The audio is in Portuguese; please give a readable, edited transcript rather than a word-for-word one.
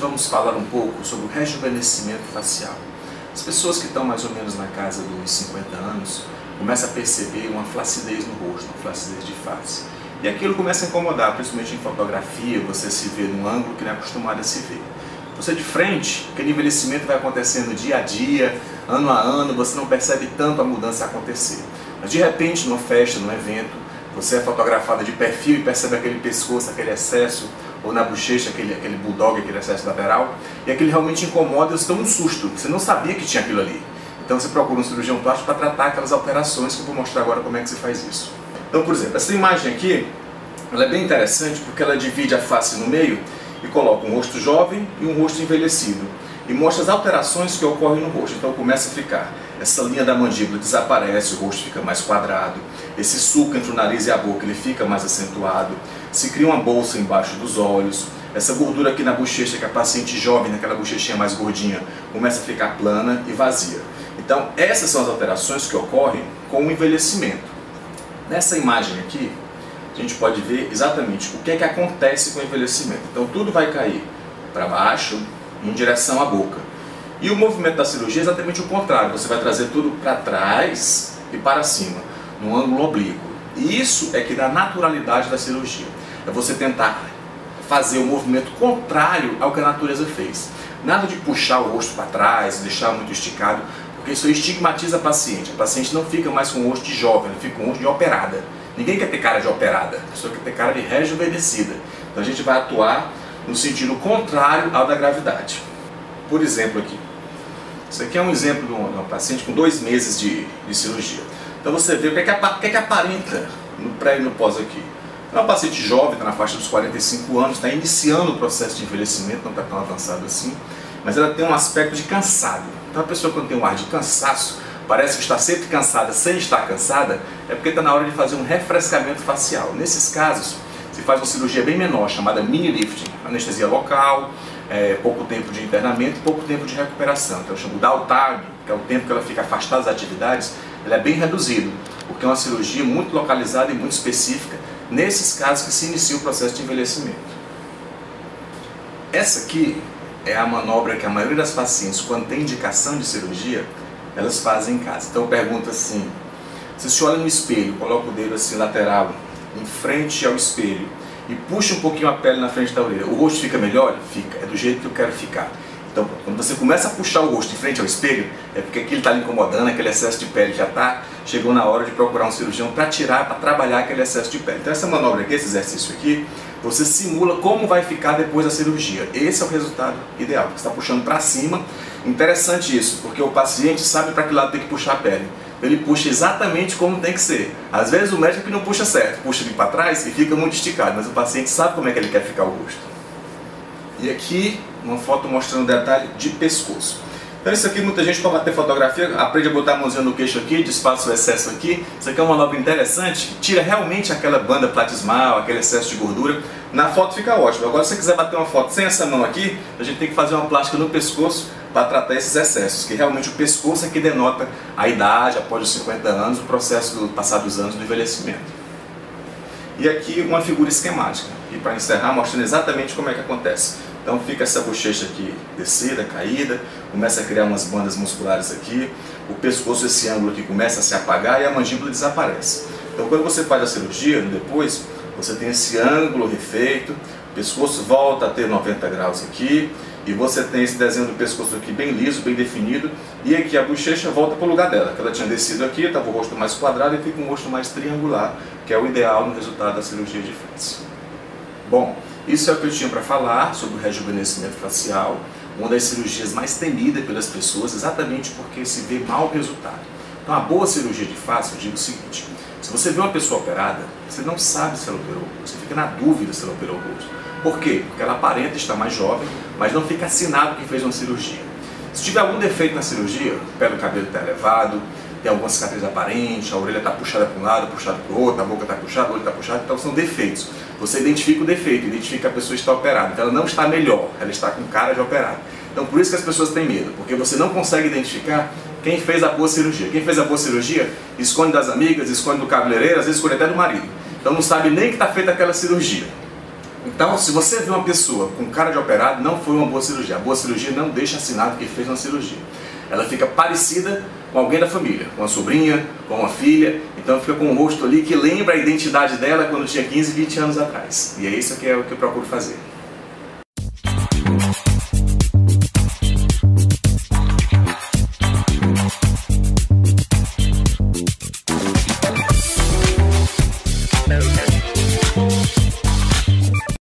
vamos falar um pouco sobre o rejuvenescimento facial. As pessoas que estão mais ou menos na casa dos 50 anos começam a perceber uma flacidez no rosto, uma flacidez de face. E aquilo começa a incomodar, principalmente em fotografia, você se vê num ângulo que não é acostumado a se ver. Você de frente, aquele envelhecimento vai acontecendo dia a dia, ano a ano, você não percebe tanto a mudança acontecer. Mas de repente, numa festa, num evento, você é fotografada de perfil e percebe aquele pescoço, aquele excesso, ou na bochecha, aquele bulldog, aquele excesso lateral, e aquilo realmente incomoda e você toma um susto, você não sabia que tinha aquilo ali. Então você procura um cirurgião plástico para tratar aquelas alterações que eu vou mostrar agora como é que se faz isso. Então, por exemplo, essa imagem aqui, ela é bem interessante porque ela divide a face no meio e coloca um rosto jovem e um rosto envelhecido. E mostra as alterações que ocorrem no rosto. Então começa a ficar, essa linha da mandíbula desaparece, o rosto fica mais quadrado, esse sulco entre o nariz e a boca ele fica mais acentuado, se cria uma bolsa embaixo dos olhos, essa gordura aqui na bochecha, que a paciente jovem, naquela bochechinha mais gordinha, começa a ficar plana e vazia. Então essas são as alterações que ocorrem com o envelhecimento. Nessa imagem aqui, a gente pode ver exatamente o que é que acontece com o envelhecimento. Então tudo vai cair para baixo, em direção à boca. E o movimento da cirurgia é exatamente o contrário, você vai trazer tudo para trás e para cima, num ângulo oblíquo. E isso é que dá naturalidade da cirurgia. É você tentar fazer o movimento contrário ao que a natureza fez. Nada de puxar o rosto para trás, deixar muito esticado, porque isso estigmatiza a paciente não fica mais com o rosto de jovem, ela fica com o rosto de operada. Ninguém quer ter cara de operada, a pessoa quer ter cara de rejuvenescida. Então a gente vai atuar no sentido contrário ao da gravidade. Por exemplo aqui, isso aqui é um exemplo de uma paciente com 2 meses de cirurgia. Então você vê o que é que aparenta no pré e no pós aqui. É uma paciente jovem, está na faixa dos 45 anos, está iniciando o processo de envelhecimento, não está tão avançado assim, mas ela tem um aspecto de cansado. Então a pessoa quando tem um ar de cansaço, parece que está sempre cansada sem estar cansada, é porque está na hora de fazer um refrescamento facial. Nesses casos, se faz uma cirurgia bem menor, chamada mini lifting, anestesia local, pouco tempo de internamento e pouco tempo de recuperação. Então eu chamo downtime, que é o tempo que ela fica afastada das atividades, ele é bem reduzido, porque é uma cirurgia muito localizada e muito específica, nesses casos que se inicia o processo de envelhecimento. Essa aqui é a manobra que a maioria das pacientes, quando tem indicação de cirurgia, elas fazem em casa. Então eu pergunto assim, você se olha no espelho, coloca o dedo assim lateral, em frente ao espelho, e puxa um pouquinho a pele na frente da orelha, o rosto fica melhor? Fica, é do jeito que eu quero ficar. Então quando você começa a puxar o rosto em frente ao espelho, é porque aquilo está lhe incomodando, aquele excesso de pele já está, chegou na hora de procurar um cirurgião para tirar, para trabalhar aquele excesso de pele. Então essa manobra aqui, esse exercício aqui, você simula como vai ficar depois da cirurgia. Esse é o resultado ideal, você está puxando para cima. Interessante isso, porque o paciente sabe para que lado tem que puxar a pele. Ele puxa exatamente como tem que ser. Às vezes o médico que não puxa certo, puxa de para trás e fica muito esticado, mas o paciente sabe como é que ele quer ficar o rosto. E aqui, uma foto mostrando o detalhe de pescoço. Então isso aqui, muita gente para bater fotografia, aprende a botar a mãozinha no queixo aqui, desfaça o excesso aqui. Isso aqui é uma manobra interessante, que tira realmente aquela banda platismal, aquele excesso de gordura. Na foto fica ótimo. Agora se você quiser bater uma foto sem essa mão aqui, a gente tem que fazer uma plástica no pescoço para tratar esses excessos, que realmente o pescoço é que denota a idade, após os 50 anos, o processo do passar dos anos do envelhecimento. E aqui uma figura esquemática, e para encerrar mostrando exatamente como é que acontece. Então fica essa bochecha aqui descida, caída, começa a criar umas bandas musculares aqui, o pescoço, esse ângulo aqui começa a se apagar e a mandíbula desaparece. Então quando você faz a cirurgia, depois, você tem esse ângulo refeito, o pescoço volta a ter 90 graus aqui, e você tem esse desenho do pescoço aqui bem liso, bem definido, e aqui a bochecha volta para o lugar dela, que ela tinha descido aqui, estava o rosto mais quadrado e fica um rosto mais triangular, que é o ideal no resultado da cirurgia de face. Bom, isso é o que eu tinha para falar sobre o rejuvenescimento facial, uma das cirurgias mais temidas pelas pessoas, exatamente porque se vê mau resultado. Então a boa cirurgia de face, eu digo o seguinte, se você vê uma pessoa operada, você não sabe se ela operou o rosto, você fica na dúvida se ela operou o rosto. Por quê? Porque ela aparenta estar mais jovem, mas não fica assinado que fez uma cirurgia. Se tiver algum defeito na cirurgia, o pé do cabelo está elevado, tem alguma cicatriz aparente, a orelha está puxada para um lado, puxada para o outro, a boca está puxada, o olho está puxado, então são defeitos. Você identifica o defeito, identifica que a pessoa está operada, então ela não está melhor, ela está com cara de operada. Então por isso que as pessoas têm medo, porque você não consegue identificar quem fez a boa cirurgia. Quem fez a boa cirurgia esconde das amigas, esconde do cabeleireiro, às vezes esconde até do marido. Então não sabe nem que está feita aquela cirurgia. Então, se você vê uma pessoa com cara de operado, não foi uma boa cirurgia. A boa cirurgia não deixa assinado que fez uma cirurgia. Ela fica parecida com alguém da família, com uma sobrinha, com uma filha, então fica com um rosto ali que lembra a identidade dela quando tinha 15, 20 anos atrás. E é isso que é o que eu procuro fazer.